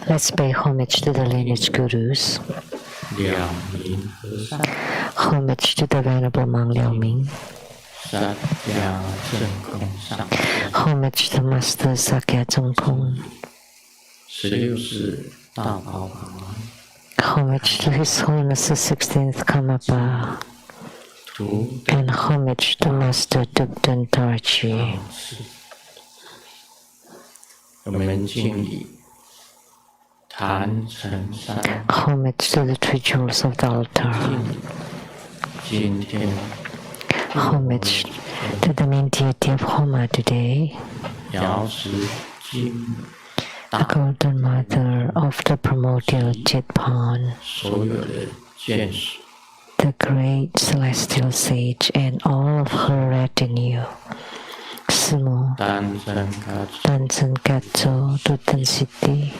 Let's pay homage to the lineage gurus. Homage to the Venerable Monk Liao Ming. Homage to Master Sakya Zhong Kong. Homage to His Holiness the 16th Karmapa. And homage to Master Dubden Tarchi. Homage to the three jewels of the altar. Homage to the main deity of Homa today, the Golden Mother of the primordial Chitpan, the great celestial sage and all of her retinue. Sumo, Dansen Katso, Dutan City,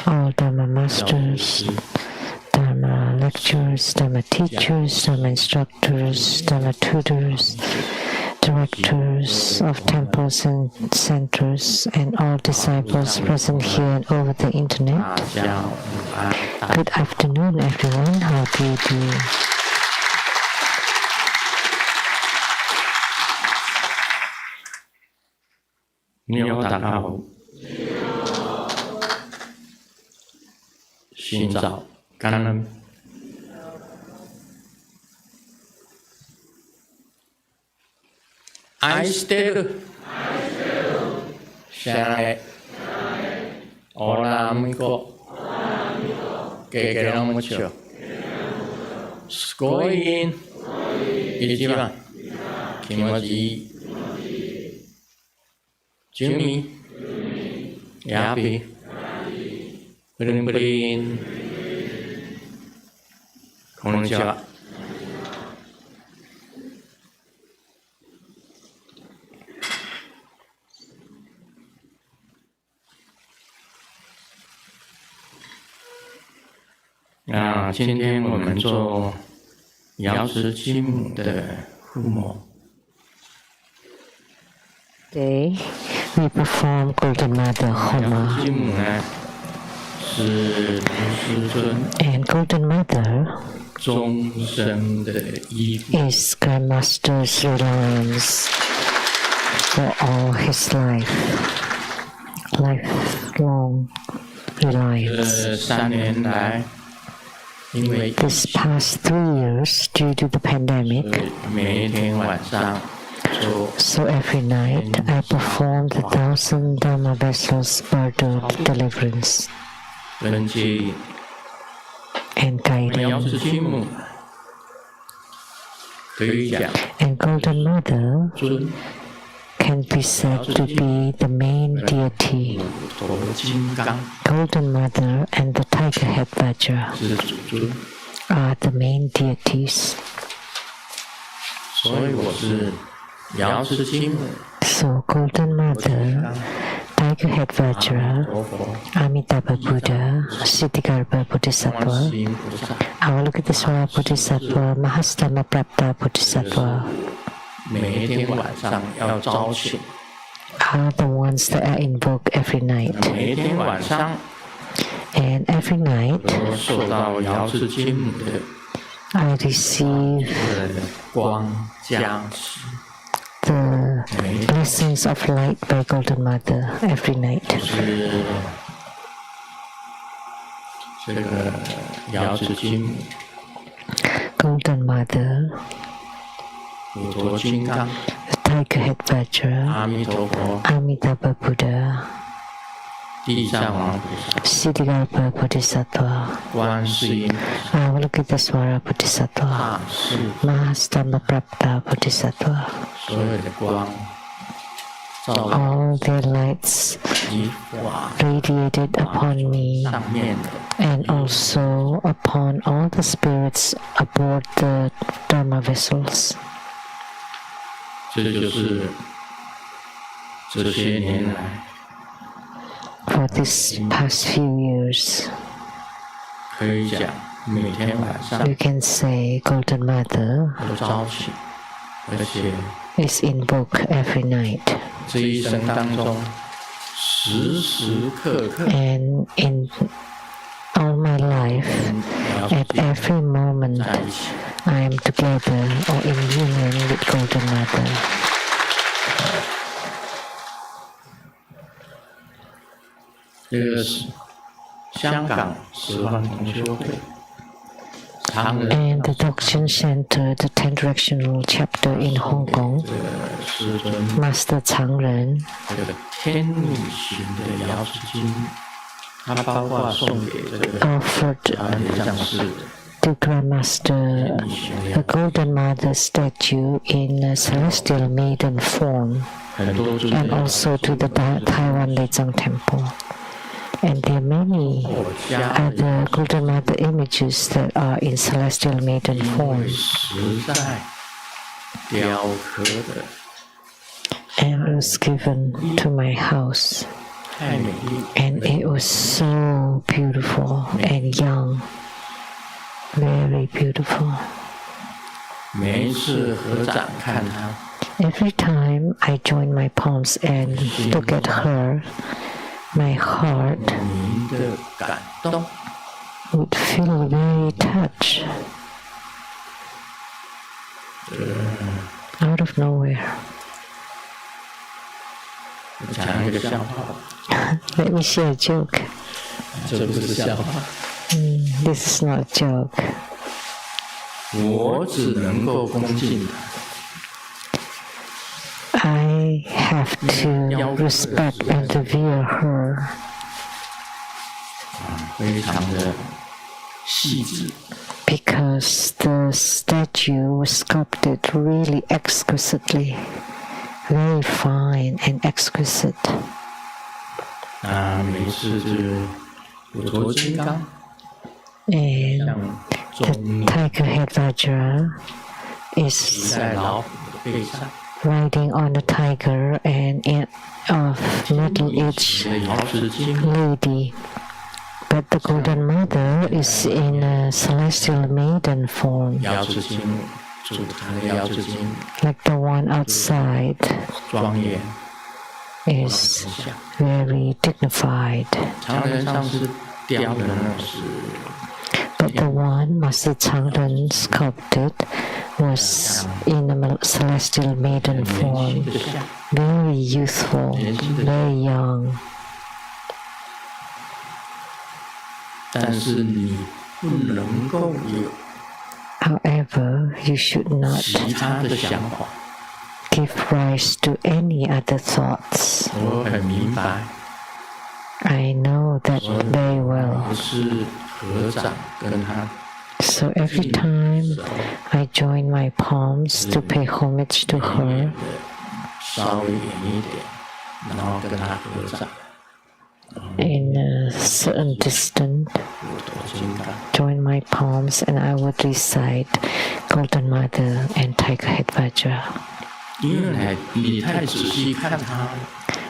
all Dharma masters, Dharma lecturers, Dharma teachers, Dharma instructors, Dharma tutors, directors of temples and centers, and all disciples present here and over the internet. Good afternoon, everyone. How do you do? I still shall Hola amigo, que queremos mucho. Scoring, Ichiban, Kimoji, Jimmy, Yappy, Brin, Konnichiwa.今天我们做瑶池金母的护摩。Today we perform Golden Mother Homa. 金母呢是卢师尊 And Golden Mother 终身的依附 is Grandmaster's reliance for all his lifelong reliance. 3年来。This past 3 years, due to the pandemic, so every night I perform the 1,000 Dharma vessels bardo deliverance and guiding. And Golden Mother can be said to be the main deity. Golden Mother and the Tiger Head Vajra are the main deities. So Golden Mother, Tiger Head Vajra, Amitabha Buddha, Siddhigarbha Bodhisattva, Avalokitesvara Bodhisattva, Mahastama Prapta Bodhisattva are the ones that are invoked every night. And every night I receive the blessings of light by Golden Mother every night. Golden Mother, the Tiger Head Vajra, Amitabha Buddha, Siddhigarbha Bodhisattva, Avalokitesvara Bodhisattva, Mahastama Prapta Bodhisattva. All their lights radiated upon me and also upon all the spirits aboard the Dharma vessels. For this past few years, you can say Golden Mother 而且 is invoked every night. 这一生当中，时时刻刻 And in all my life, at every moment, 在一起。 I am together or in union with Golden Mother. 这个是香港十方同修会常人 And the Dokchen Center, the 10 Directional Chapter in Hong Kong, 这个师尊 Master Chang Ren 这个天女型的瑶池经，它包括送给这个 offered 安田上师 to Grandmaster 天女型的 the Golden Mother statue in a celestial maiden form, 很多尊 and 的 also to the Taiwan Leizhang Temple. And there are many 我家 other Golden Mother images that are in celestial maiden 因 form. 为实在雕刻的 And was given to my house. 太美丽， And it was so beautiful and young. Very beautiful. 每一次合掌看它， Every time I join my palms and look at her, my heart 您的感动， would feel very touched out of nowhere. 我讲一个笑话， Let me share a joke. 这不是笑话， This is not a joke. 我只能够恭敬他。 I have to respect and revere her 非常的细致， because the statue was sculpted really exquisitely, very fine and exquisite. 每次就是普陀金刚 And 像 the 重力 tiger head Vajra 骑 is 在老虎的背上， riding on a tiger and of middle-aged 的瑶池经 lady. But the Golden Mother is in a celestial maiden form, 瑶池经主他的瑶池经 like the one outside 庄严 is 很像。 very dignified. 常人上是雕的那是 But the one Master Changren sculpted was in a celestial maiden 年轻 form, 的像， very youthful, very young. 但是你不能够有 However, you should not 其他的想法。 give rise to any other thoughts. 我很明白， I know that very well. 我是合掌跟他 So every time I join my palms to pay homage to 远 her, 的稍微远一点，然后跟他合掌， in a certain distance, 普陀金刚。 join my palms and I would recite Golden Mother and Tiger Head Vajra. 因为你太仔细看他，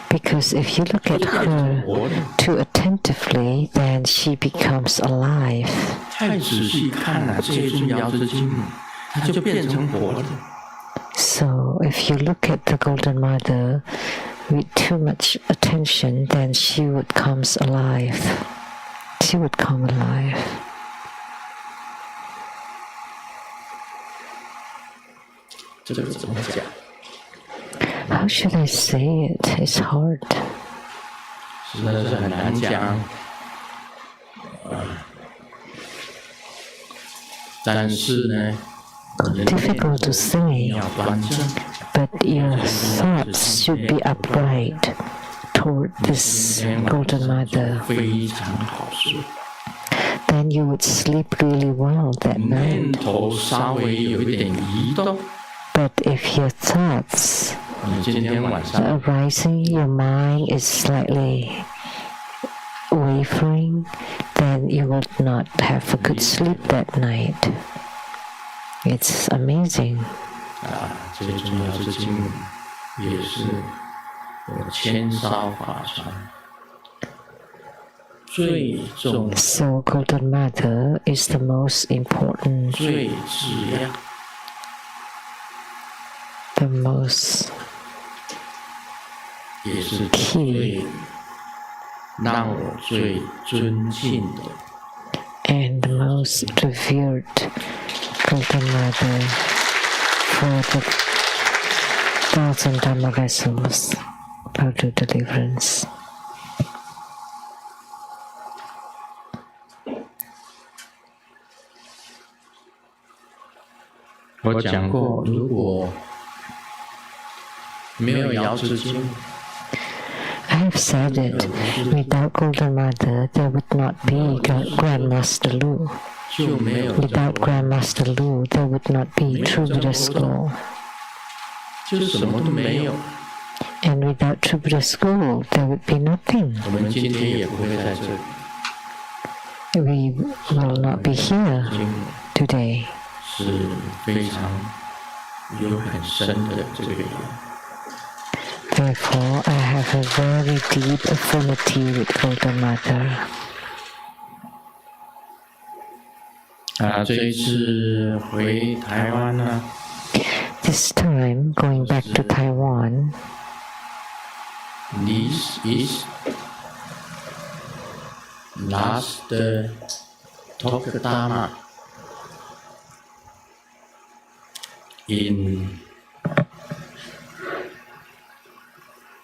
Because if you look at her 活的 too attentively, then she becomes alive. 太仔细看了这尊瑶池经，它就变成活的。 So if you look at the Golden Mother with too much attention, then she would comes alive. She would come alive. 这个怎么讲？ How should I say it? It's hard. 实在是很难讲。但是呢，你的念 Difficult to 头 say, 要端正， but your thoughts should be upright toward this 今天晚 Golden 上 Mother. 就非常好睡。 Then you would sleep really well that 念 night. 头稍微有一点移动， But if your thoughts 你今天晚上 are arising, your mind is slightly wavering, then you will not have a good sleep that night. It's amazing. 这尊瑶池经也是我千烧法船最重、 So Golden Mother is the most important 最质量、the most 也是最让我最尊敬的。and the most revered Golden Mother for the thousand Dhamma vessels about to deliverance. 我讲过，如果没有瑶池经， I have said it, without Golden Mother, there would not be Grandmaster Lu. 就没有 Without Grandmaster Lu, there would not be True Buddha School. 就是什么都没有。 And without True Buddha School, there would be nothing. 我们今天也不会在这里。 We will not be here 经 today. 是非常有很深的这个缘。 Therefore, I have a very deep affinity with Golden Mother. 这一次回台湾呢， This time, going back to Taiwan, this is last talk Dharma in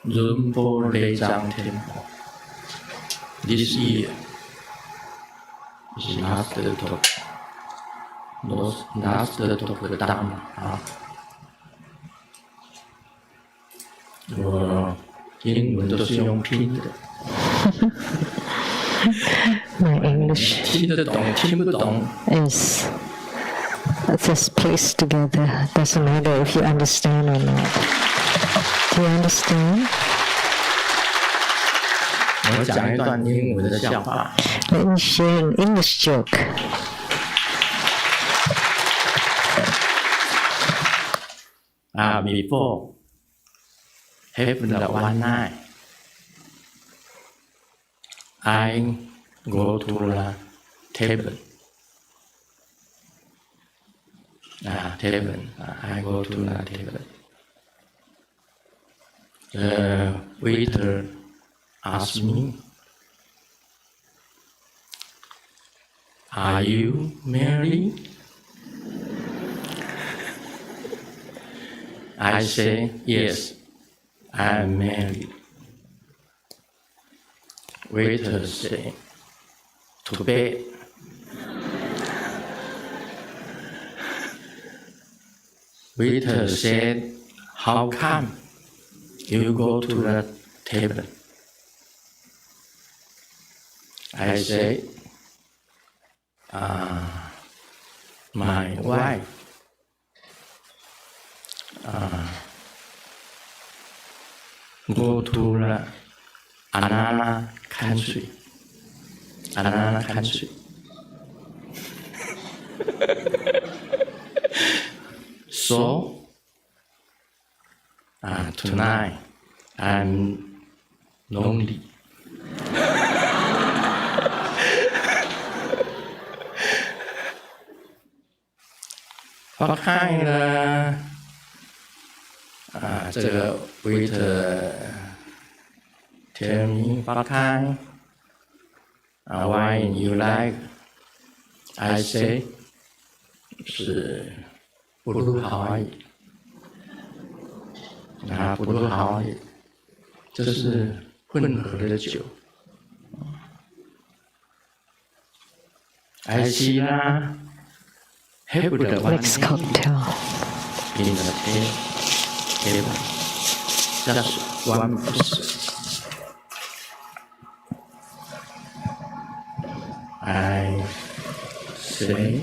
Rinpoche Temple. This year is last talk. Last talk Dharma 啊。我英文都是用拼的。 my English 听得懂，听不懂， is just placed together. Doesn't matter if you understand or not. Do you understand? 我讲一段英文的笑话。 Let me share an English joke. Before have the one night, I go to the table. Table. I go to the table. The waiter asks me, "Are you married?" I say, "Yes, I am married." Waiter say, "To bed." Waiter said, "How come you go to the table?" I say, "My wife go to the another country. Another country. So tonight I'm lonely." 我看了这个 waiter tell me what kind wine you like. I say 是布鲁豪而已。布鲁豪而已，这是混合的酒。I see 啦。Mixed cocktail. In the table, just one person. I say,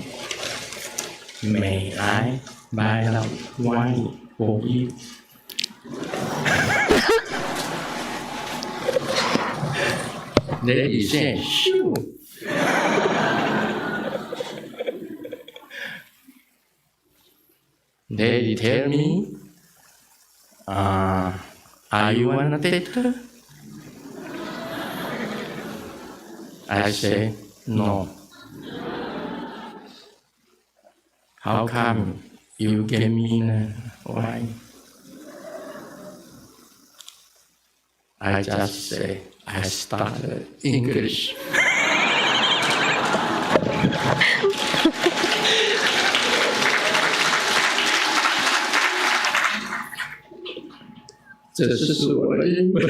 "May I buy the wine for you?" Lady said, "Sure." Lady tell me, "Are you on a date?" I say, "No." How come you gave me the wine? I just say I studied English. 这是我的英文。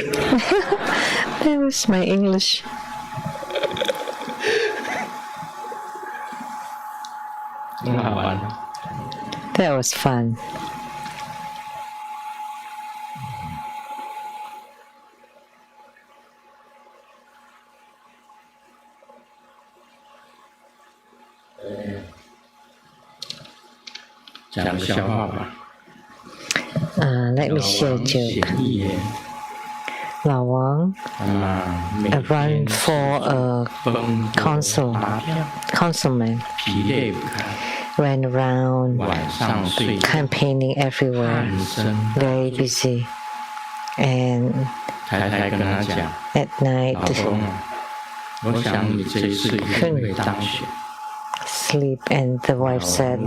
That was my English. 很好玩。That was fun.讲个笑话吧。Let me share a joke. 老王 run for a councilman. 疲累不堪。Ran around 晚上睡觉。campaigning everywhere. 喊声。Very busy. And 太太跟他讲。at night. 老公啊，我想你这一次一定会当选。Sleep, and the wife said,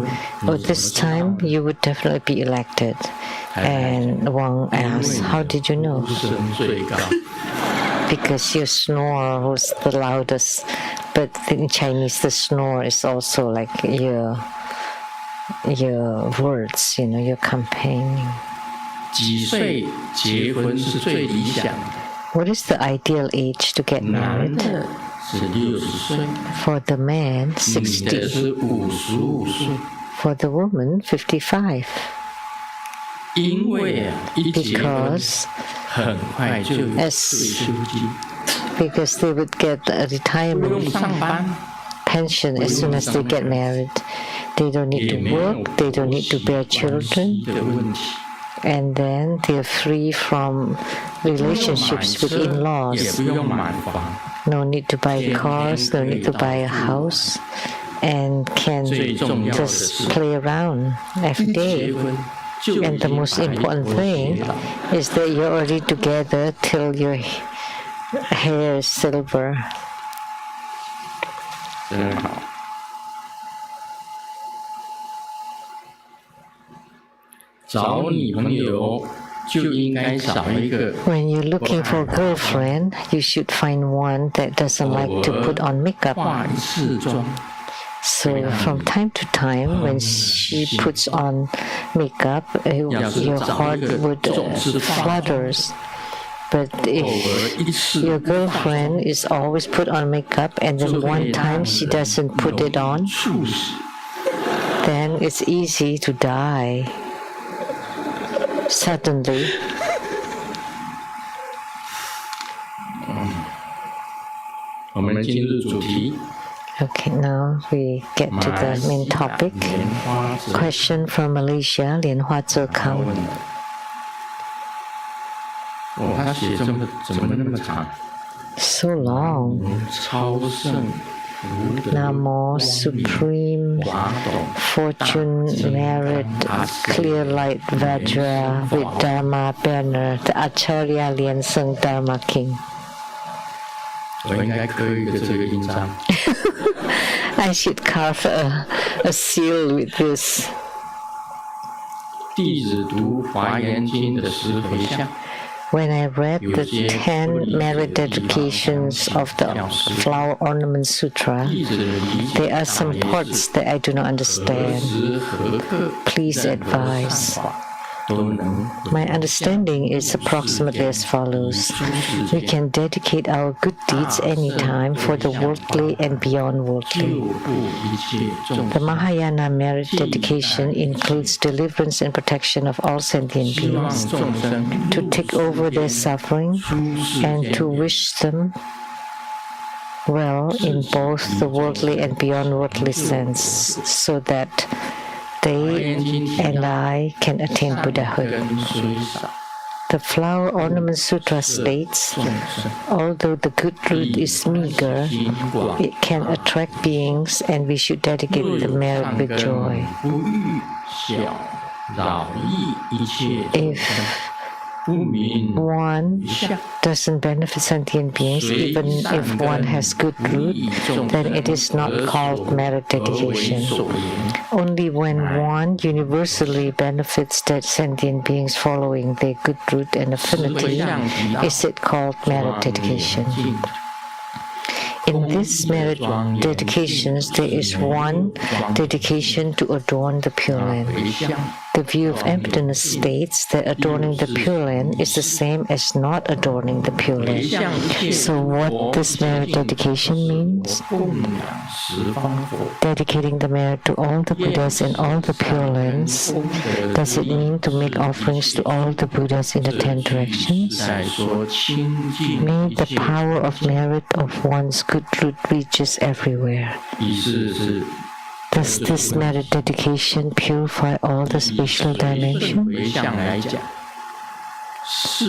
"Oh, this time you would definitely be elected." And Wang asked, "How did you know?" Because your snore was the loudest. But in Chinese, the snore is also like your words, your campaigning. 几岁结婚是最理想的？ What is the ideal age to get 男 married? 的是60岁， For the man, 女的 60. 是55岁。 For the woman, 55. 因为啊，一结婚 Because 很快就有退休金， because they would get a 不 retirement 用上班， pension as soon as they get married. They don't need 也 to 没有 work, they don't need to bear 婆媳 children, 关系的问题。 and then they're free from relationships with 也 in-laws. 不用买房， No need to buy cars, no need to buy a house, and can 最重要的 just 是， play around every 一结 day. 婚就已 And the 经 most 白 important 头偕 thing 老。 is that you're already together till your hair is silver. 真好。找女朋友就应该找一个 When you're looking for a girlfriend, you should find one that doesn't like to put on makeup. 化一次妆， So from time to time, when she puts on makeup, your heart would flutters. But 偶 if 尔一次 your girlfriend is always put on makeup and then one time she doesn't put it on, 猝死。 then it's easy to die suddenly. 我们进入主题。 Okay, now we get to the main topic. 莲花指 Question from Malaysia, 莲花泽康。问的。哦，他写怎么那么长？ So long. 超胜福德 Namo Supreme 华董 Fortune Merit Clear Light Vajra with Dharma Banner, the Acharya Lian Seng Dharma King. 我应该刻一个这个印章。 I should carve a seal with this. 弟子读《华严经》的石回向， When I read the 10 merit dedications of the Flower Ornament Sutra, 弟子的理解 there are some parts that I do not 何 understand. 时何刻 Please 任何 advise. 善法都能 My understanding is approximately as follows. We can dedicate our good deeds anytime for the worldly and beyond 救 worldly. 度一切众 The 生， Mahayana merit dedication includes deliverance and protection of all sentient 希望 beings, 众生 to take over their suffering 出世 and 间 to wish them well in both the worldly and beyond worldly sense, so that they and I can attain 善 Buddhahood. 根虽少， The Flower Ornament Sutra states, 众生 although the good root is meager, 心广， it can attract beings, and we should dedicate 若 the 有 merit 善 with 根 joy. 不欲小扰益一切众 If 生， one doesn't benefit sentient beings, even if one has good root, then it is not called merit dedication. Only when one universally benefits that sentient beings following their good root and affinity is it called merit dedication. In these merit dedications, there is one dedication to adorn the Pure Land. The view of emptiness states that adorning the Pure Land is the same as not adorning the Pure Land. So what this merit dedication means? Dedicating the merit to all the Buddhas in all the Pure Lands. Does it mean to make offerings to all the Buddhas in the 10 directions? May the power of merit of one's good root reaches everywhere. Does this merit dedication purify all the spatial dimensions?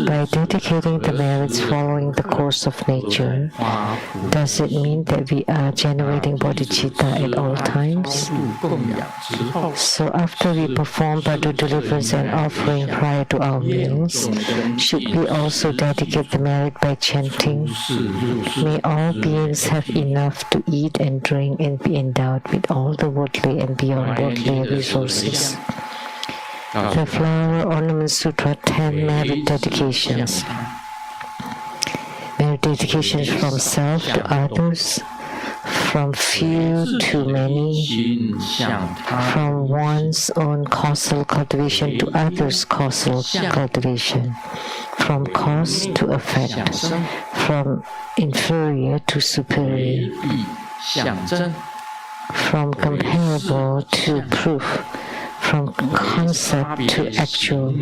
By dedicating the merits following the course of nature, does it mean that we are generating bodhicitta at all times? So after we perform Bhadra deliverance and offering prior to our meals, should we also dedicate the merit by chanting, "May all beings have enough to eat and drink and be endowed with all the worldly and beyond worldly resources"? The Flower Ornament Sutra 10 merit dedications. Merit dedications from self to others, from few to many, from one's own causal cultivation to others' causal cultivation, from cause to effect, from inferior to superior, from comparable to proof, from concept to actual,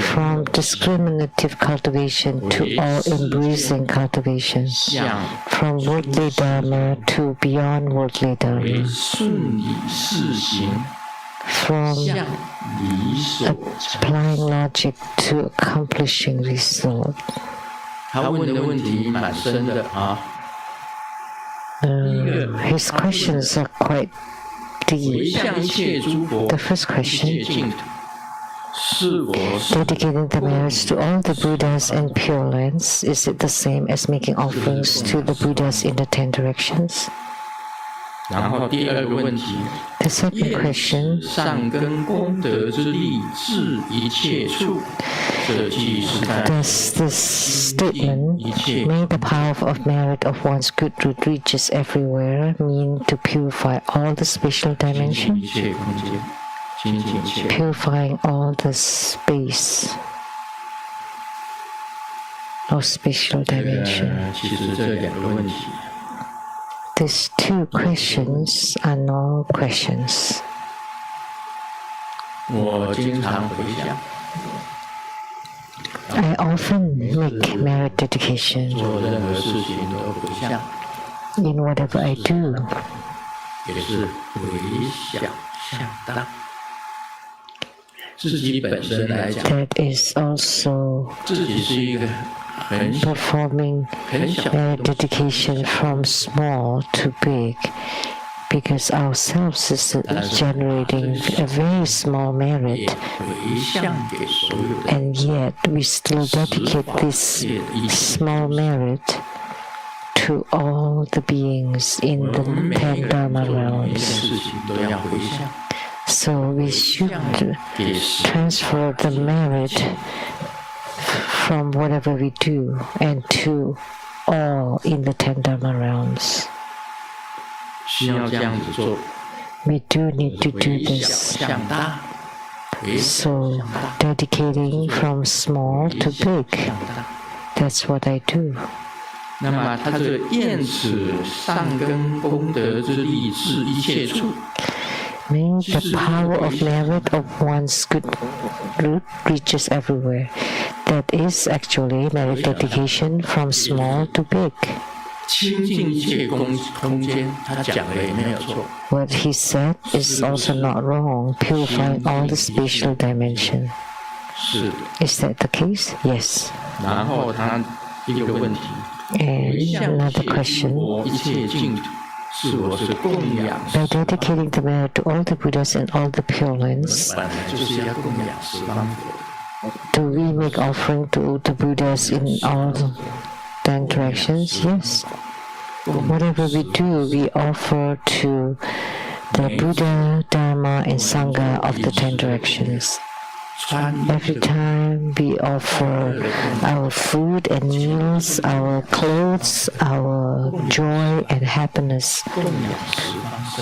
from discriminative cultivation to all-embracing cultivation, from worldly dharma to beyond worldly dharma, from applying logic to accomplishing result. His questions are quite deep. The first question: dedicating the merits to all the Buddhas and Pure Lands, is it the same as making offerings to the Buddhas in the 10 directions? The second question: does this statement, "May the power of merit of one's good root reaches everywhere," mean to purify all the spatial dimensions? Purifying all the space or spatial dimension. These two questions are no questions. I often make merit dedication in whatever I do. That is also performing merit dedication from small to big, because ourselves is generating a very small merit, and yet we still dedicate this small merit to all the beings in the 10 Dharma realms. So we should transfer the merit from whatever we do and to all in the 10 Dharma realms. We do need to do this. So dedicating from small to big, that's what I do. May the power of merit of one's good root reaches everywhere. That is actually merit dedication from small to big. What he said is also not wrong, purifying all the spatial dimension. Is that the case? Yes. And another question: by dedicating the merit to all the Buddhas and all the Pure Lands, Do we make offering to the Buddhas in all 10 directions? Yes. Whatever we do, we offer to the Buddha, Dharma, and Sangha of the 10 directions. Every time we offer our food and meals, our clothes, our joy and happiness,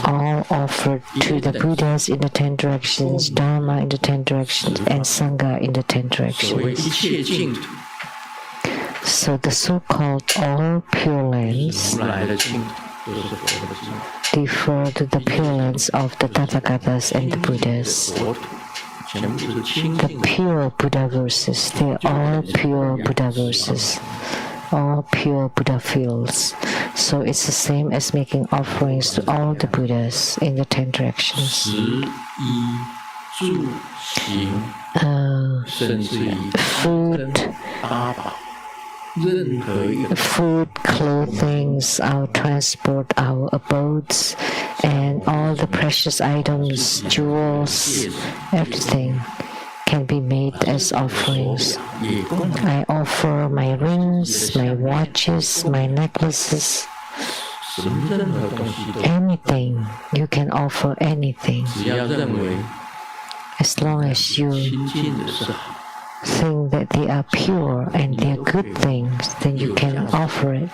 all offered to the Buddhas in the 10 directions, Dharma in the 10 directions, and Sangha in the 10 directions. So the so-called all Pure Lands refer to the Pure Lands of the Tathagatas and the Buddhas. The pure Buddha verses, they are all pure Buddha verses, all pure Buddha fields. So it's the same as making offerings to all the Buddhas in the 10 directions. Food, clothing, our transport, our abodes, and all the precious items, jewels, everything can be made as offerings. I offer my rings, my watches, my necklaces, anything. You can offer anything. As long as you think that they are pure and they are good things, then you can offer it.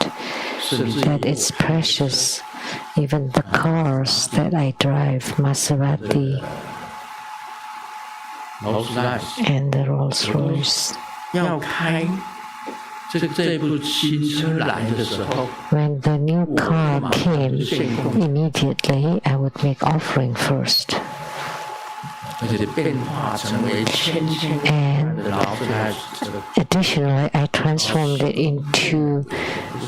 That it's precious. Even the cars that I drive, Maserati and the Rolls Royce. When the new car came, immediately I would make offering first. And additionally, I transformed it into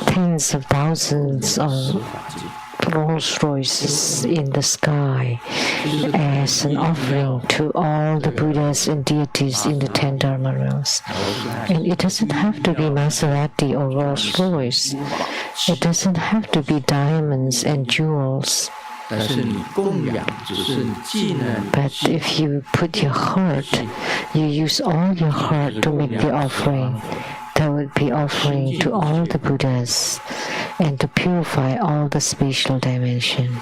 tens of thousands of Rolls Royces in the sky as an offering to all the Buddhas and deities in the 10 Dharma realms. And it doesn't have to be Maserati or Rolls Royce. It doesn't have to be diamonds and jewels. But if you put your heart, you use all your heart to make the offering, that would be offering to all the Buddhas and to purify all the spatial dimension.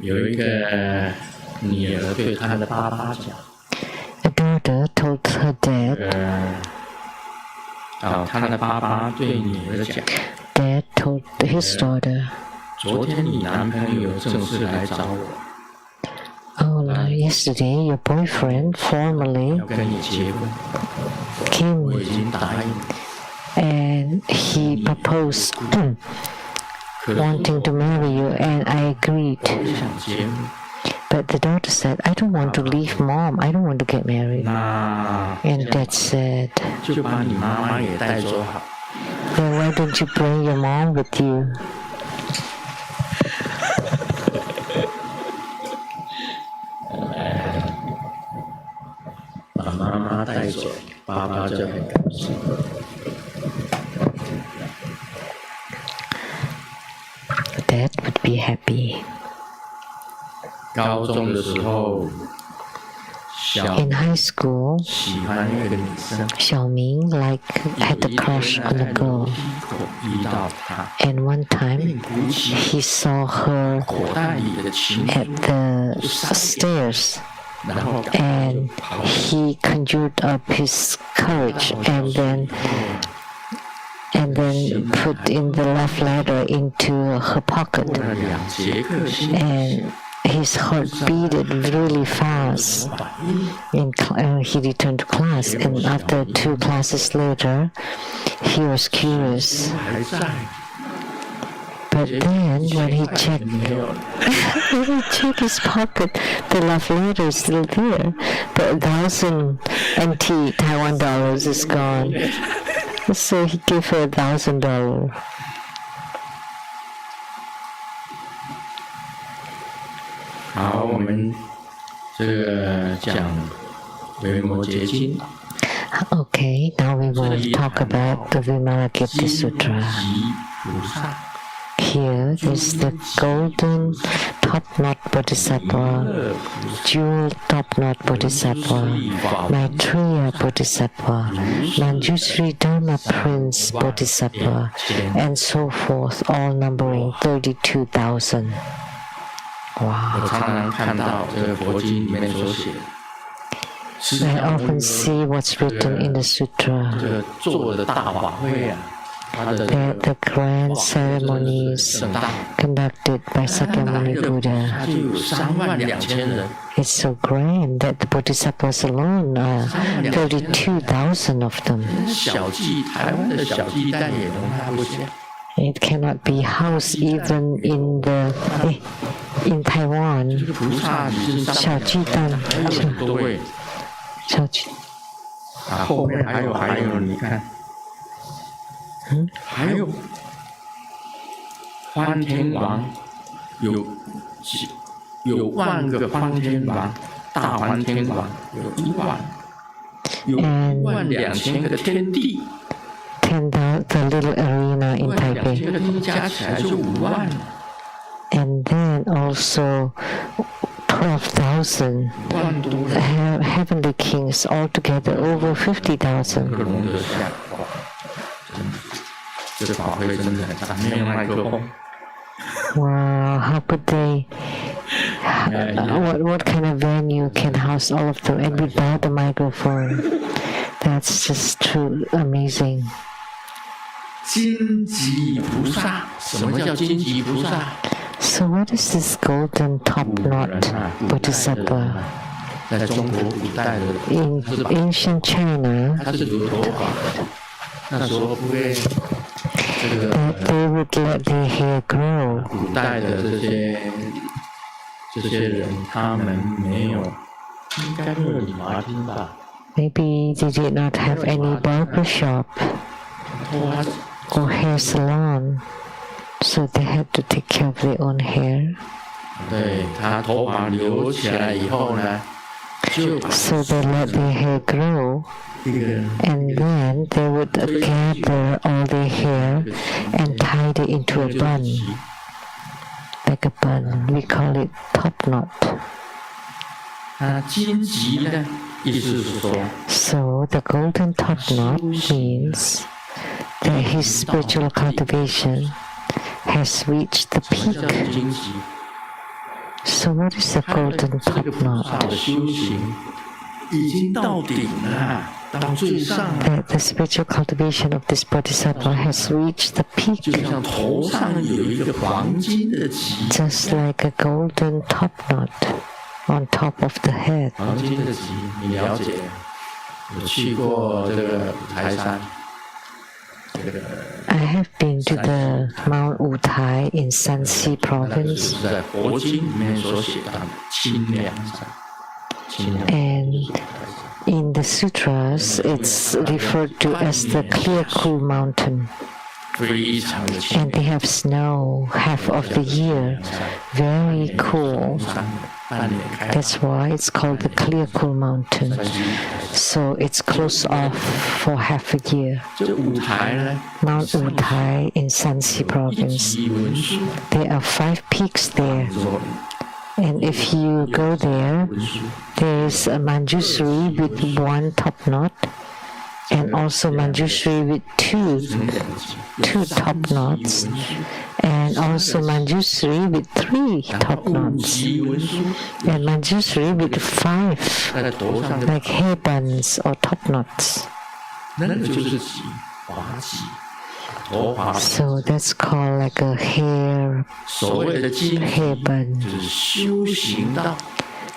A daughter told her dad, Dad told his daughter, yesterday your boyfriend formally came and he proposed wanting to marry you, and I agreed. But the daughter said, I don't want to leave mom, I don't want to get married. And dad said, then why don't you bring your mom with you? Dad would be happy. In high school, Xiaoming had a crush on a girl. And one time, he saw her at the stairs. And he conjured up his courage and then put in the love letter into her pocket. And his heart beat really fast. He returned to class, and after 2 classes later, he was curious. But then, when he checked his pocket, the love letter is still there. But 1,000 NT Taiwan dollars is gone. So he gave her $1,000. 这个讲维摩诘经。Okay, now we will talk about the Vimalakirti Sutra. Here is the golden top-knot bodhisattva, jewel top-knot bodhisattva, Maitreya bodhisattva, Manjushri Dharma Prince bodhisattva, and so forth, all numbering 32,000. Wow. I often see what's written in the sutra. The grand ceremonies conducted by Sakyamuni Buddha. It's so grand that the bodhisattvas alone are 32,000 of them. It cannot be housed even in Taiwan. 小鸡蛋。小鸡。后面还有，你看。还有欢天王，有万个欢天王，大欢天王有1万，有12000个天地。The little arena in Taipei. 加起来就5万。And then also 12,000 heavenly kings, altogether over 50,000. 这个法会真的很大，没有麦克风。Wow, how could they? What kind of venue can house all of them and without a microphone? That's just true, amazing. 金吉菩萨，什么叫金吉菩萨 So what is this golden top-knot bodhisattva? 在中国古代的 In ancient China, 它是留头发的，那时候不会。they would let their hair grow. 古代的这些人，他们没有，应该没有理发厅吧 Maybe they did not have any barber shop or hair salon, so they had to take care of their own hair. 对，他头发留起来以后呢，就 So they let their hair grow. And then they would gather all their hair and tie it into a bun, like a bun. We call it top knot. 荆棘呢，意思是说 So the golden top knot means that his spiritual cultivation has reached the peak. So what is the golden top knot? That the spiritual cultivation of this bodhisattva has reached the peak, just like a golden top knot on top of the head. I have been to the Mount Wutai in Shanxi province. And in the sutras, it's referred to as the clear cool mountain. And they have snow half of the year, very cool. That's why it's called the clear cool mountain. So it's closed off for half a year. Mount Wutai in Shanxi province. There are 5 peaks there. And if you go there, there is a Manjushri with 1 top knot, and also Manjushri with two top knots, and also Manjushri with 3 top knots, and Manjushri with 5, like hair buns or top knots. So that's called like a hair bun.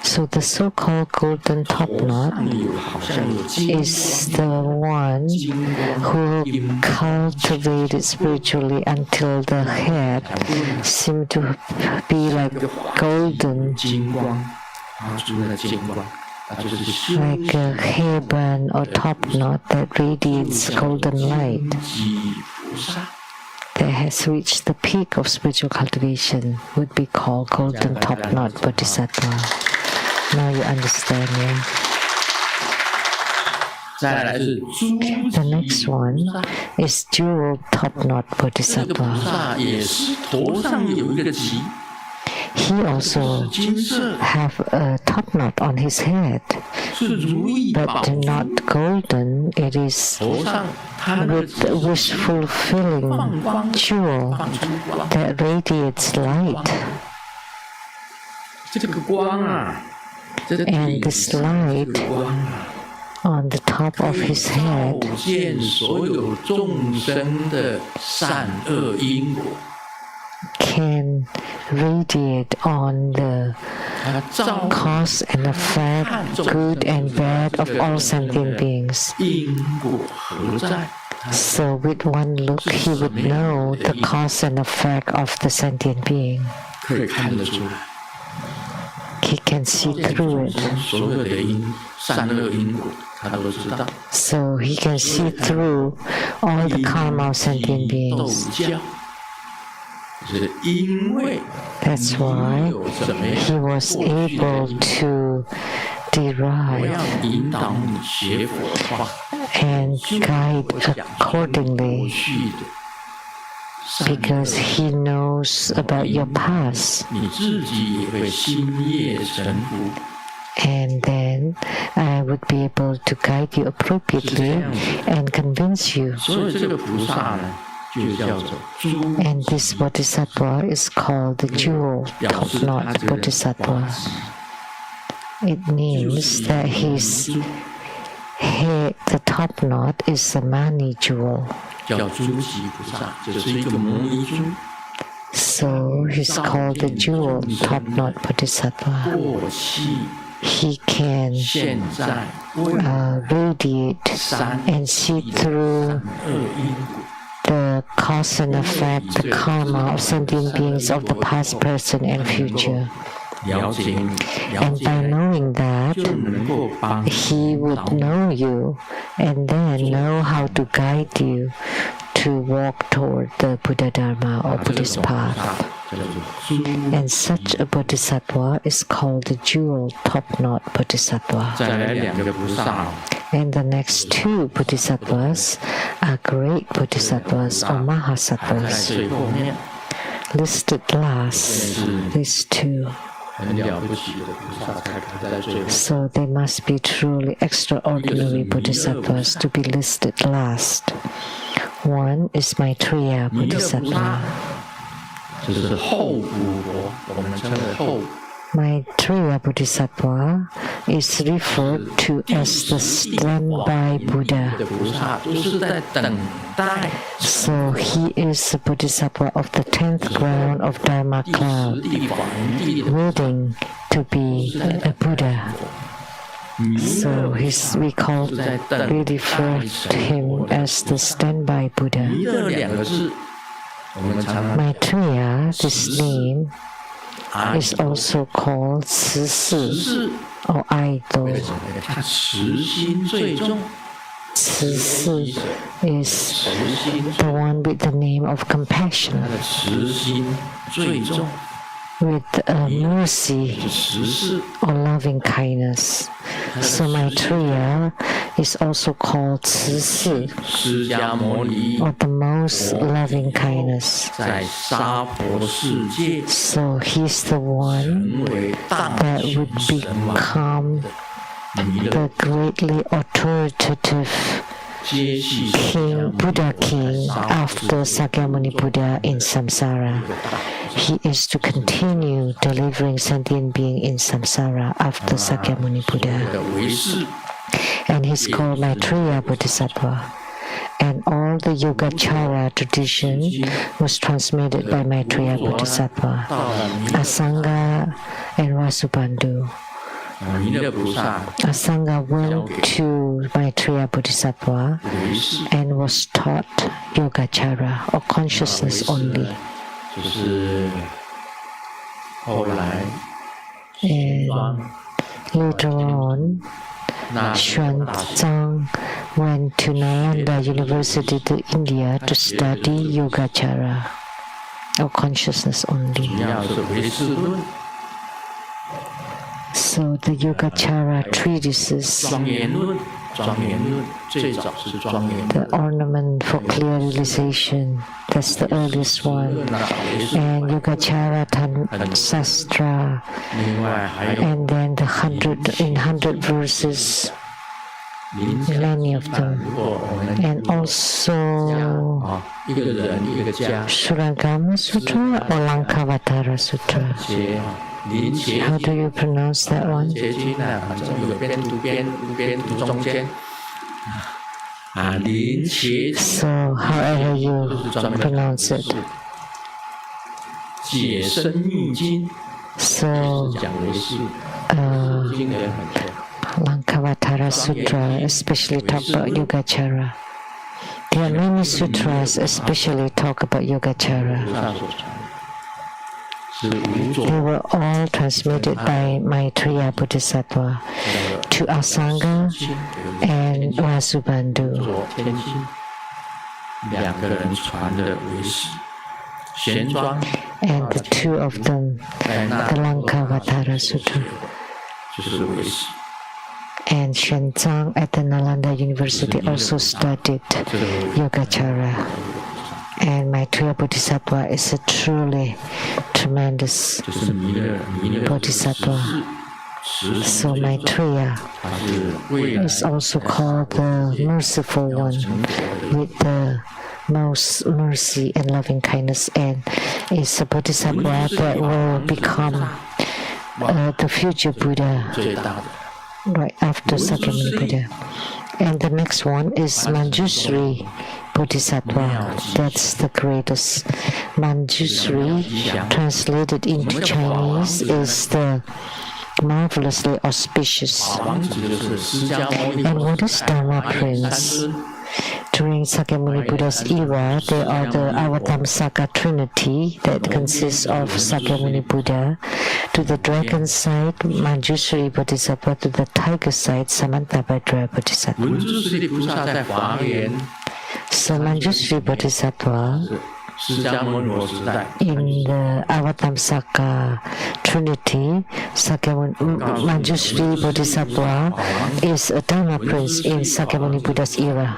So the so-called golden top knot is the one who cultivated spiritually until the head seemed to be like golden, like a hair bun or top knot that radiates golden light, that has reached the peak of spiritual cultivation, would be called golden top knot bodhisattva. Now you understand, yeah? 再来是诸 The next one is jewel top-knot 这个菩 bodhisattva. 萨也是头上有一个旗， He also 金色 have a top-knot on his head, 是如意宝 but 珠， not golden. It is 头上他那个 with a wish-fulfilling 放光 jewel 放出光， that radiates light. 这个光啊，这个 And 底 this 下 light 这个光啊， on the top of his 照 head 见所有众生的善恶因果， can radiate on the 它照 cause and effect, good and bad, of all sentient beings. 因果何在？ So with one look, he would know the cause and effect of the sentient being. 可以看得出来， He can see through it. 所有的善恶因果，他都知道。 So he can see through all the karma of sentient 斗 beings. 教，是因为 That's why 有什么 he was 过去的 able 因 to 我要 derive 引导你学佛的话， and guide 我讲过 accordingly, 去的善恶 because he knows about your past. 你自己也会心业成佛。 And then I would be able to guide you appropriately and convince you. 所以这个菩萨呢，就叫做诸 And this bodhisattva is called the jewel 表示 top-knot 他这个 bodhisattva. It means that his head, the top knot, is a mani jewel. 叫诸级菩萨，这是一个摩尼珠。 So he's called the jewel top knot bodhisattva. 过去、 He can 现在、未来 radiate 三 and see through 恶因果， the cause and effect, the karma of sentient beings of the past, present, and future. 了解你，了 And 解 by 你， knowing that, 就能够帮 he would know you and then know how to guide you to walk toward the Buddha Dharma or 这个 Buddhist 种菩 path. 萨叫做诸。 And such a bodhisattva is called the jewel top-knot bodhisattva. 再来两个菩萨， And the next two bodhisattvas are great bodhisattvas or 在 mahasattvas. 最后面 Listed last, these two. 很了不起的菩萨才排在最后。 So they must be truly extraordinary bodhisattvas to be listed last. One is Maitreya 弥勒菩萨 bodhisattva. 这是后古佛，我们称为后。 Maitreya bodhisattva is referred to as the standby Buddha. 的菩萨就是在等待 So he is the bodhisattva of the 10th ground of Dharma 第 cloud, 十地皇帝的 waiting to be a Buddha. 弥 So 勒， we call, we refer to him as the standby Buddha. 弥勒两个字，我们常常 Maitreya, this name, 啊， is also called 慈氏是 or idol. 他慈心最重，慈氏 is 慈心 the one with the name of 他 compassion, 的慈心最重， with mercy 慈是 or loving kindness. So Maitreya is also called 慈氏 释迦牟尼 or the most loving kindness. 在娑婆世界 So he's the one 成为大 that 权 would 神王 become 弥勒 the greatly authoritative 接续 King, Buddha King, after Sakyamuni Buddha in samsara. He is to continue delivering sentient being in samsara after Sakyamuni Buddha. 的为是 And he's called Maitreya Bodhisattva. And all the Yogacara tradition was transmitted by Maitreya Bodhisattva, 到了弥 Asanga and Vasubandhu. 弥勒菩萨 Asanga went to Maitreya Bodhisattva 为是 and was taught Yogacara or consciousness only. 就是后来 And later on, 那 Xuan Zhang went to Nalanda University to India to study Yogacara or consciousness only. 主要是唯识论， So the Yogacara treatises, the ornament for clear realization, that's the earliest one. And Yogacara Sastra, and then the 100 verses, many of them. And also Surangama Sutra or Lankavatara Sutra. How do you pronounce that one? So, however you pronounce it. So, Lankavatara Sutra especially talk about Yogacara. There are many sutras especially talk about Yogacara. They were all transmitted by Maitreya Bodhisattva to Asanga and Vasubandhu. And the two of them, the Lankavatara Sutra. And Shenzang at the Nalanda University also studied Yogacara. And Maitreya Bodhisattva is a truly tremendous Bodhisattva. So Maitreya is also called the merciful one with the most mercy and loving kindness, and is a Bodhisattva that will become the future Buddha right after Sakyamuni Buddha. And the next one is Manjusri Bodhisattva. That's the greatest. Manjusri, translated into Chinese, is the marvelously auspicious. And what is Dharma Prince? During Sakyamuni Buddha's era, there are the Avatamsaka Trinity that consists of Sakyamuni Buddha. To the dragon side, Manjusri Bodhisattva. To the tiger side, Samantabhadra Bodhisattva. So Manjusri Bodhisattva in the Avatamsaka Trinity, Manjusri Bodhisattva is a Dharma Prince in Sakyamuni Buddha's era.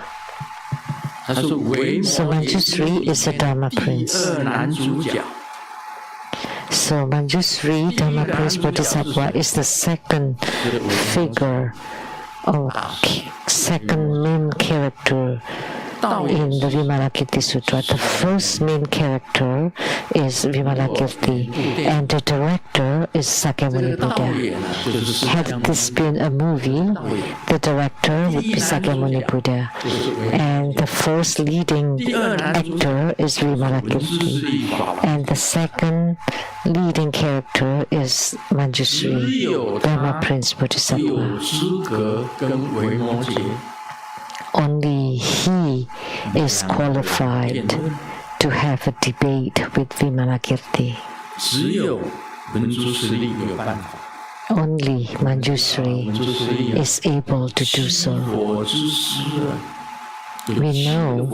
So Manjusri is a Dharma Prince. So Manjusri Dharma Prince Bodhisattva is the second figure or second main character in the Vimalakirti Sutra. The first main character is Vimalakirti, and the director is Sakyamuni Buddha. Had this been a movie, the director would be Sakyamuni Buddha, and the first leading actor is Vimalakirti, and the second leading character is Manjusri, Dharma Prince Bodhisattva. Only he is qualified to have a debate with Vimalakirti. Only Manjusri is able to do so. We know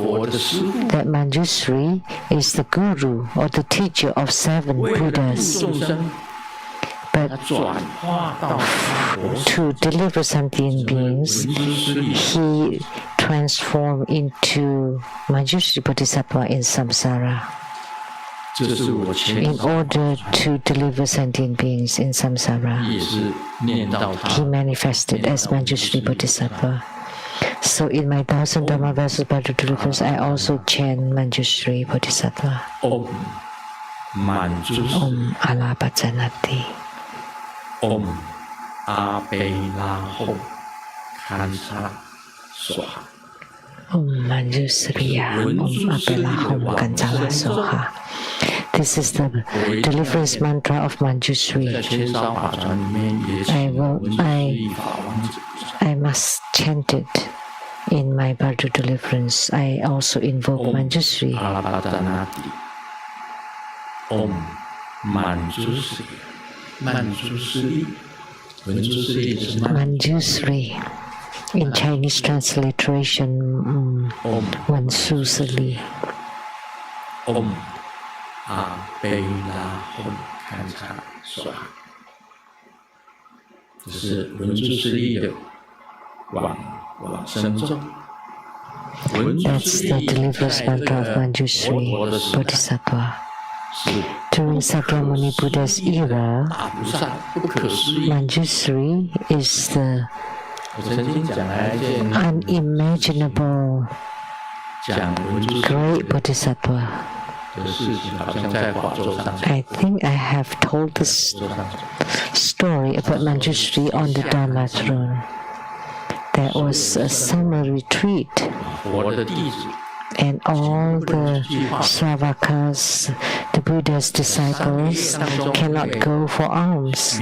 that Manjusri is the guru or the teacher of 7 Buddhas. But to deliver sentient beings, he transformed into Manjusri Bodhisattva in samsara. In order to deliver sentient beings in samsara, he manifested as Manjusri Bodhisattva. So in my 1000 Dhamma verses Bhadra deliverance, I also chant Manjusri Bodhisattva. Om Alapajanati. Om Abelahom Kansa Soha. Om Manjusriya Om Abelahom Kancala Soha. This is the deliverance mantra of Manjusri. I must chant it in my Bhadra deliverance. I also invoke Manjusri. Om Manjusri. Manjusri. In Chinese transliteration, Manjusri. Om Abelahom Kansa Swaha. 只是文殊师利的往生咒。That's the deliverance mantra of Manjushri Bodhisattva. During Sakyamuni Buddha's era, Manjushri is the unimaginable great Bodhisattva. I think I have told this story about Manjushri on the Dharma throne. There was a summer retreat, and all the Sravakas, the Buddha's disciples, cannot go for alms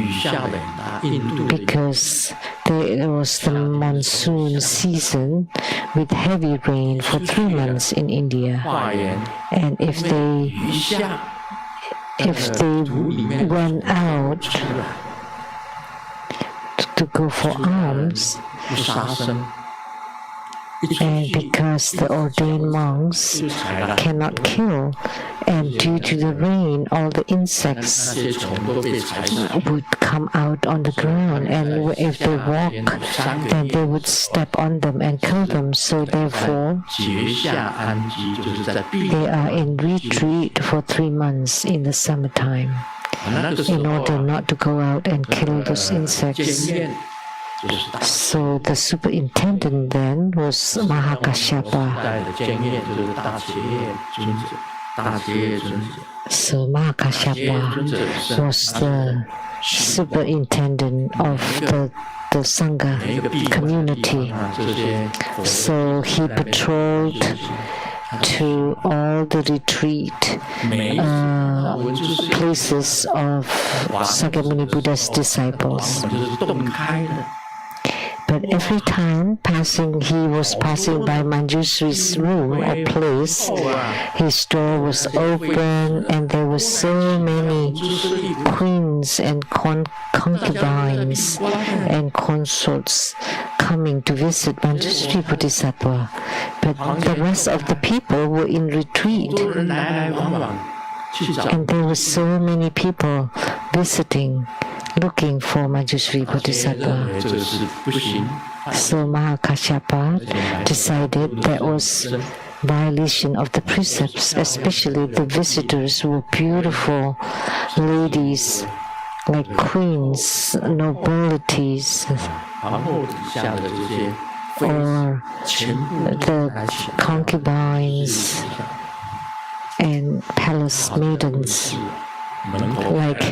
because there was the monsoon season with heavy rain for 3 months in India. And if they run out to go for alms, and because the ordained monks cannot kill, and due to the rain, all the insects would come out on the ground, and if they walk, then they would step on them and kill them. So therefore, they are in retreat for 3 months in the summertime in order not to go out and kill those insects. So the superintendent then was Mahakashyapa. So Mahakashyapa was the superintendent of the Sangha community. So he patrolled to all the retreat places of Sakyamuni Buddha's disciples. But every time he was passing by Manjushri's room or place, his door was open and there were so many queens and concubines and consorts coming to visit Manjushri Bodhisattva. But the rest of the people were in retreat. And there were so many people visiting, looking for Manjushri Bodhisattva. So Mahakashyapa decided that was violation of the precepts, especially the visitors were beautiful ladies like queens, nobilities, or the concubines and palace maidens, like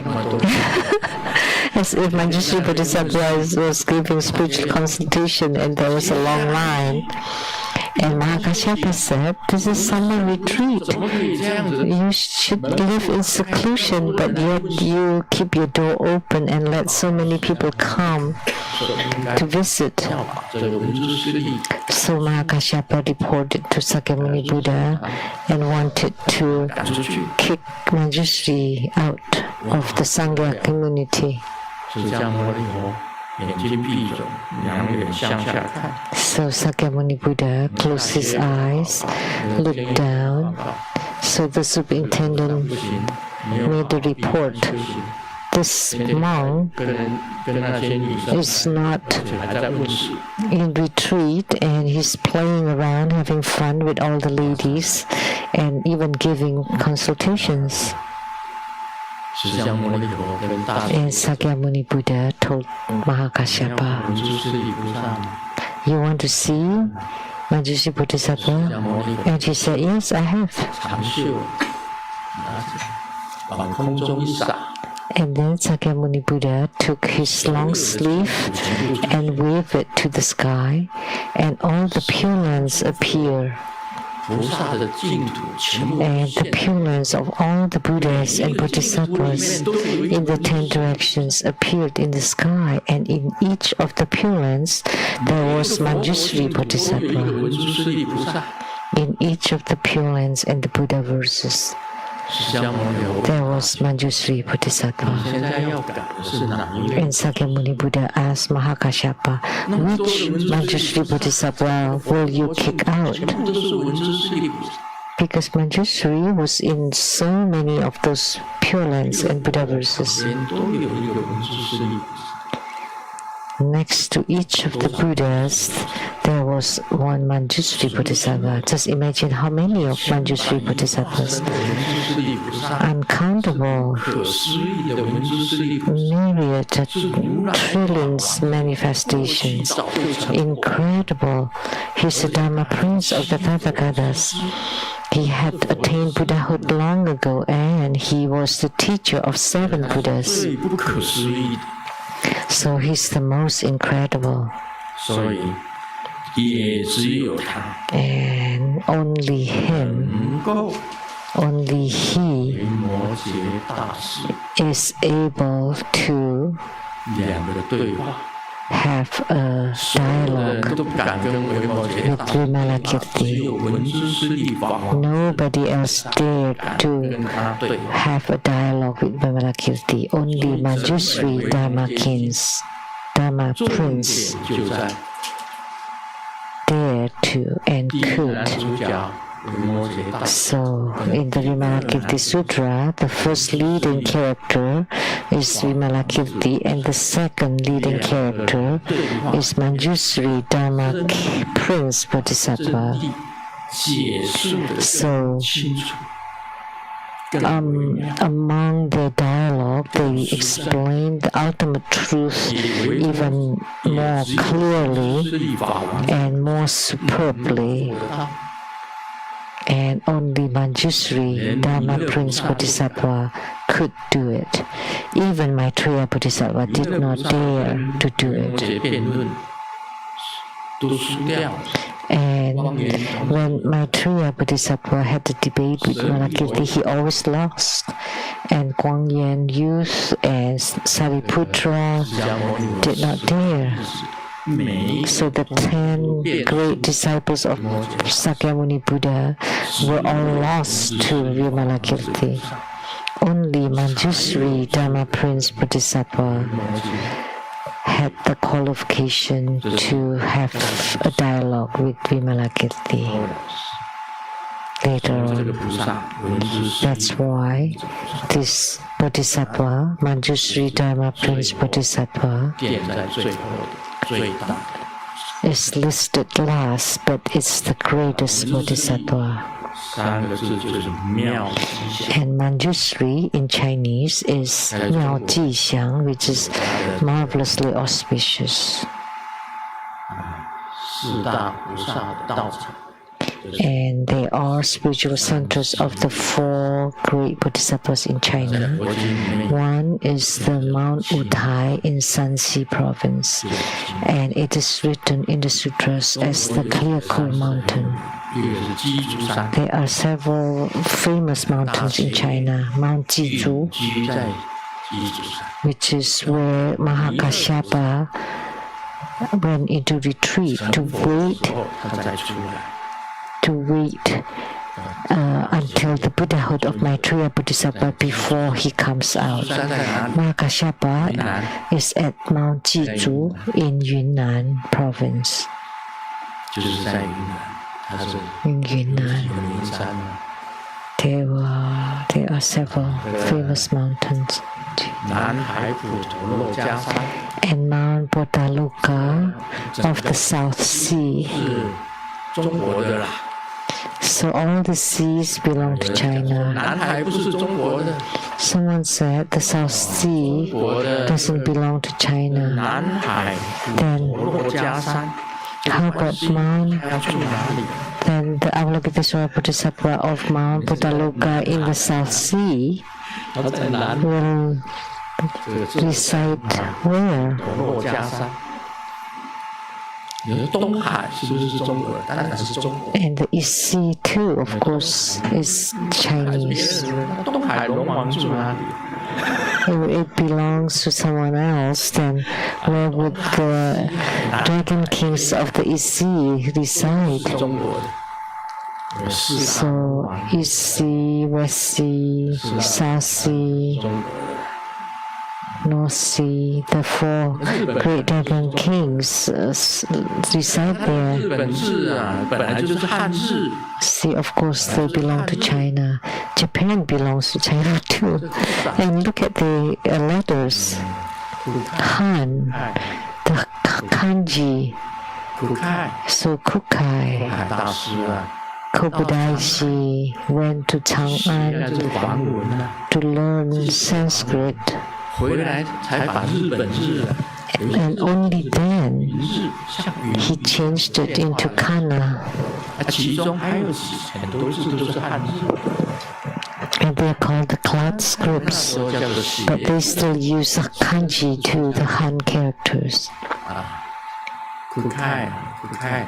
as if Manjushri Bodhisattva was giving spiritual consultation and there was a long line. And Mahakashyapa said, this is summer retreat. You should live in seclusion, but yet you keep your door open and let so many people come to visit. So Mahakashyapa reported to Sakyamuni Buddha and wanted to kick Manjushri out of the Sangha community. So Sakyamuni Buddha closed his eyes, looked down. So the superintendent made a report. This monk is not in retreat and he's playing around, having fun with all the ladies and even giving consultations. And Sakyamuni Buddha told Mahakashyapa, you want to see Manjushri Bodhisattva? And he said, yes, I have. And then Sakyamuni Buddha took his long sleeve and waved it to the sky, and all the Pure Lands appear. And the Pure Lands of all the Buddhas and Bodhisattvas in the 10 directions appeared in the sky, and in each of the Pure Lands there was Manjushri Bodhisattva. In each of the Pure Lands and the Buddha verses, there was Manjushri Bodhisattva. And Sakyamuni Buddha asked Mahakashyapa, which Manjushri Bodhisattva will you kick out? Because Manjushri was in so many of those Pure Lands and Buddha verses. next to each of the Buddhas, there was one Manjushri Bodhisattva. Just imagine how many of Manjushri Bodhisattvas. Uncountable, myriad, trillions manifestations. Incredible. He's the Dharma Prince of the Tathagatas. He had attained Buddhahood long ago, and he was the teacher of 7 Buddhas. So he's the most incredible. And only him, only he is able to have a dialogue with Vimalakirti. Nobody else dared to have a dialogue with Vimalakirti. Only Manjushri Dharma Prince, dared to and could. So, in the Vimalakirti Sutra, the first leading character is Vimalakirti, and the second leading character is Manjushri Dharma Prince Bodhisattva. So, among the dialogue, they explain the ultimate truth even more clearly and more superbly. And only Manjushri Dharma Prince Bodhisattva could do it. Even Maitreya Bodhisattva did not dare to do it. And when Maitreya Bodhisattva had a debate with Vimalakirti, he always lost. And Guangyan youth and Sariputra did not dare. So the 10 great disciples of Sakyamuni Buddha were all lost to Vimalakirti. Only Manjushri Dharma Prince Bodhisattva had the qualification to have a dialogue with Vimalakirti. Later on, that's why this Bodhisattva, Manjushri Dharma Prince Bodhisattva, is listed last, but it's the greatest Bodhisattva. And Manjushri in Chinese is Miao Ji Xiang, which is marvelously auspicious. And they are spiritual centers of the 4 great bodhisattvas in China. One is the Mount Utai in Shanxi province, and it is written in the sutras as the Clear Cool Mountain. There are several famous mountains in China. Mount Jizhu, which is where Mahakashyapa went into retreat to wait until the Buddhahood of Maitreya Bodhisattva before he comes out. Mahakashyapa is at Mount Jizhu in Yunnan province. In Yunnan, there are several famous mountains. And Mount Potaluka of the South Sea. So all the seas belong to China. Someone said the South Sea doesn't belong to China. Then how about Mount? Then the Avalokiteshvara Bodhisattva of Mount Potaluka in the South Sea will reside where? And the East Sea too, of course, is Chinese. If it belongs to someone else, then where would the dragon kings of the East Sea reside? So East Sea, West Sea, South Sea, North Sea, the 4 great dragon kings reside there. See, of course, they belong to China. Japan belongs to China too. And look at the letters. Han, the kanji. 苦开 So Kukai, 海大师啊， Kobudaishi went to 学了 Chang'an 这个梵文啊， to learn Sanskrit, 回来才把日本日啊， and only then 日像云 he changed it into kana. 其中还有很多字都是汉字， And they're called the cloud 那 scripts, 时候叫做写 but they still use kanji to the Han characters. 啊，苦开苦开，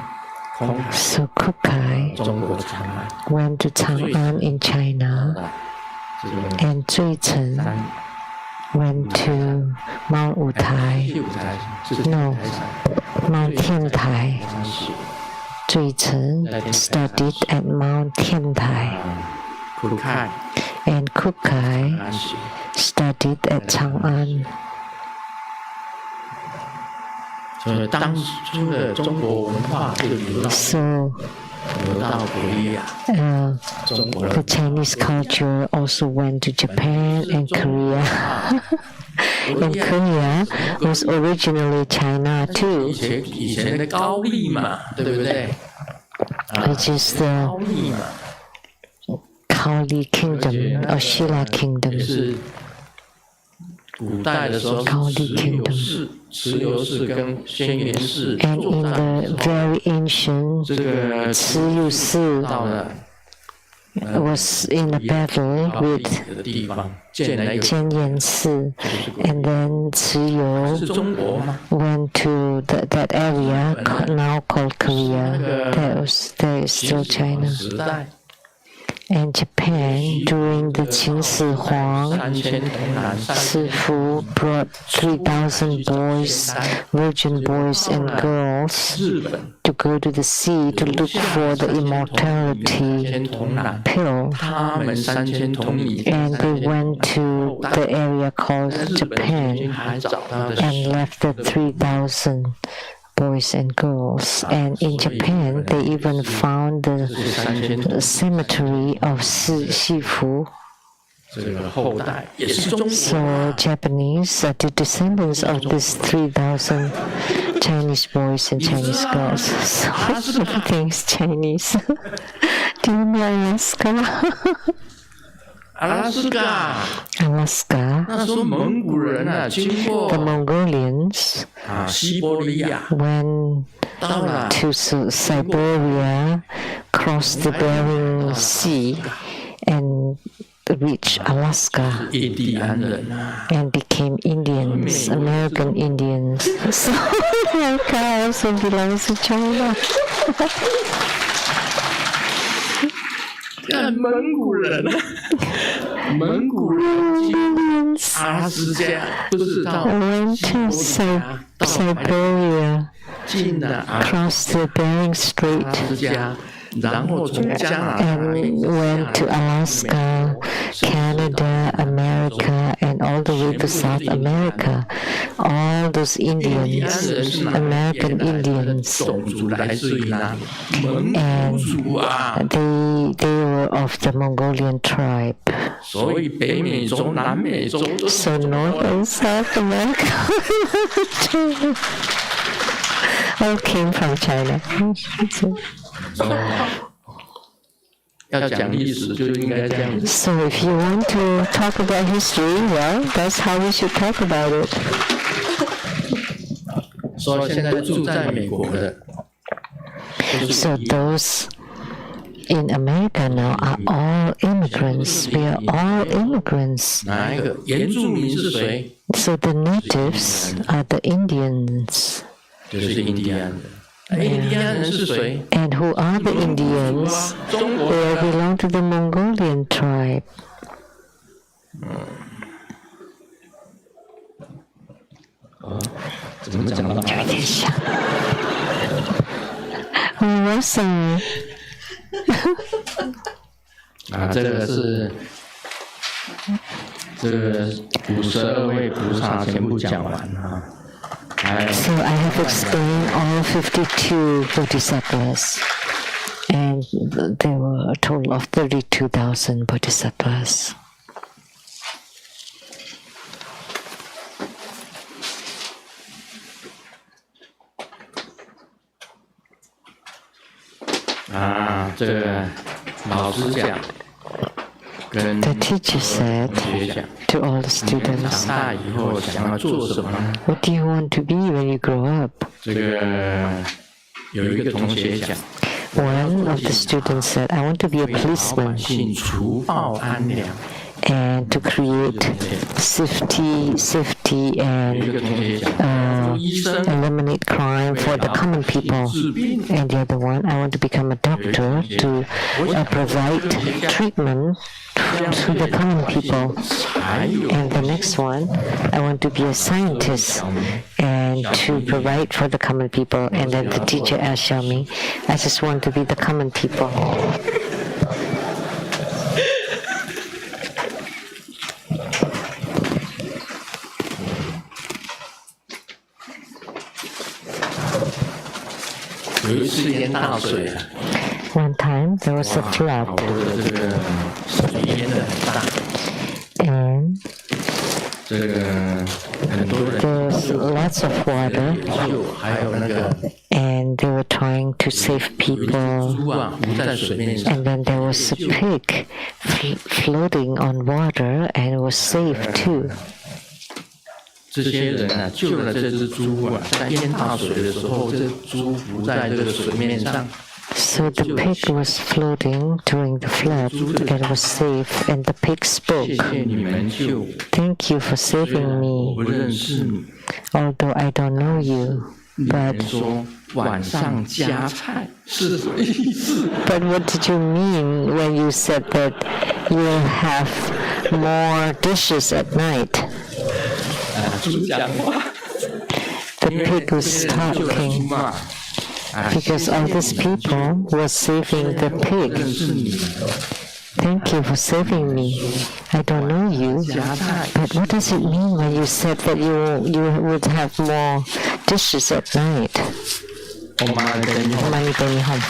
空海 So Kukai 中国长安 went to Chang'an in China, 啊，这个 and Zui Chen 三 went to Mount 第 Utai, 五台是 No 台上 Mount Tiantai. 三十 Zui Chen studied at Mount Tiantai, 苦开 and Kukai 安息。 studied at Chang'an. 所以当初的中国文化就流到 So korea， 中国 the Chinese culture also went to Japan and Korea. And Korea was originally China 以 too, 前的高丽嘛，对不对？ which is the 高丽嘛， Kaoli Kingdom or Shilla 也 Kingdom. 是古代的时候持有氏跟轩辕氏 And 作 in 战 the very ancient 这个 Tzu Yu 到了 was in a battle 高丽 with 的地方，建了一个 Jian Yan Si, and then Tzu 是 Yu 中国吗？ went to that area now called Korea. There is still China. 时代 And Japan during the Qin Shi Huang, 3000童男Sifu brought 3,000 boys, virgin boys and girls, 日本 to go to the sea to look for the 3000 immortality 童男， pill. 他们3000童女 And they went to the area called 日本曾经 Japan 还找到的 and left the 3,000 boys and girls. And in Japan, they even found the 3000童 cemetery of Shifu. 这个后代也是中国 So Japanese are the descendants of these 3,000 Chinese boys and Chinese girls. So everything's Chinese. Do you know Alaska? 阿拉斯加， Alaska, 那时候蒙古人啊，经过 the Mongolians 西伯利亚， went 到了 to Siberia, crossed the Bering Sea, and reached Alaska 印第安人啊， and became Indians, American Indians. So America also belongs to China. 看蒙古人啊，蒙古人经阿拉斯加，不是到 I went to 西伯利亚，到 Siberia, 进了阿 crossed the Bering 拉 Strait, 斯加，然后从加拿大 and went to Alaska, Canada, America, and all the way to South America. All those 印第安 Indians, 人是哪里 American 来的 Indians, 种族来自于哪里？蒙古族啊， they were of the Mongolian tribe. 所以北美洲、南美洲都是 So North and South America all came from China. 要讲历史就应该这样子。 So if you want to talk about history, well, that's how we should talk about it. 说现在住在美国的，都是 So those in America now are all immigrants. We are all immigrants. 哪一个原住民是谁？ So the natives are the Indians. 就是印第安人。印第安人是谁？ And who are the Indians? 中国 They 的 belong to the Mongolian tribe. 怎么讲到哪里？我想这个是这个52位菩萨全部讲完啊。还有 So I have explained all 52 bodhisattvas, and there were a total of 32,000 bodhisattvas. 这个老师讲，跟 The teacher said 同学讲， to all the 长 students, 大以后想要做什么呢？ what do you want to be when you grow up? 这个有一个同学讲， One of the students said, I want to be a 为老百 policeman 姓除暴安良。 and to create safety 有 and 一个同学讲，医生 eliminate crime for the common people. 治病。 And the other one, I want to become a doctor to provide treatment to the common people. 还有 And the next one, I want to be a scientist and to provide for the common people. And then the teacher asked Xiaoming, I just want to be the common people. 有一次淹大水了， One time there was a 好 flood 多的这个水淹得很大， and 这个很多人 there's lots of water 救，还有那个 and they were trying to save 有一只 people. 猪啊浮在水面上， And then there was a pig floating on water and it was saved too. 这些人啊救了这只猪啊，在淹大水的时候，这猪浮在这个水面上， So the pig was floating during the flood and was saved, and the pig 谢 spoke, 谢你们救我， Thank you for 虽 saving 然我 me, 不认识你。 although I don't know you. 你 But 们说晚上加菜是什么意思？ but what did you mean when you said that you'll have more dishes at night? 猪讲话， The 因为 pig 这 was 些人救了 talking 猪嘛， because all these people were saving the 认 pig. 识你们， Thank you for saving me. I don't know you. 加菜 But what does it mean when you said that you would have more dishes at night? 我妈跟你 Money, Benny, home.